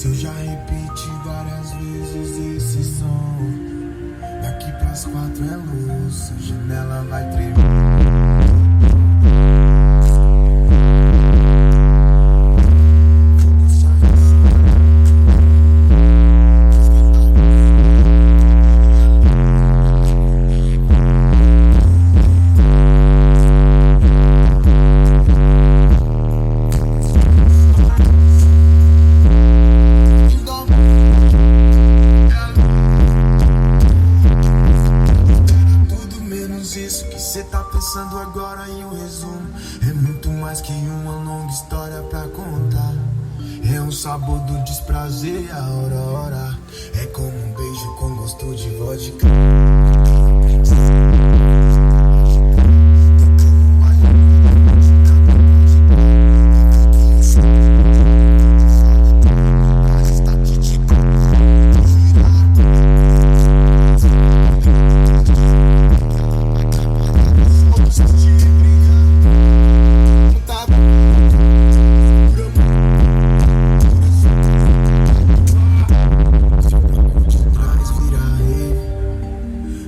Se eu já repeti várias vezes esse som, daqui pras 4 é luz, a janela vai tremer. Isso que cê tá pensando agora em um resumo é muito mais que uma longa história pra contar. É um sabor do desprazer, a hora. É como um beijo com gosto de vodka.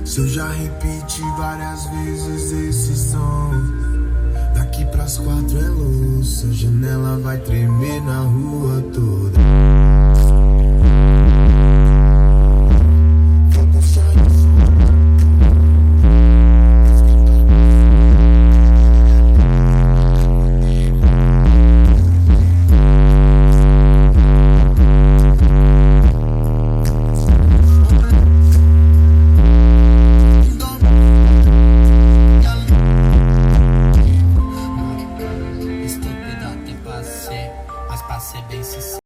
Se eu já repeti várias vezes esse som, daqui pras 4 é luz, a janela vai tremer na rua toda.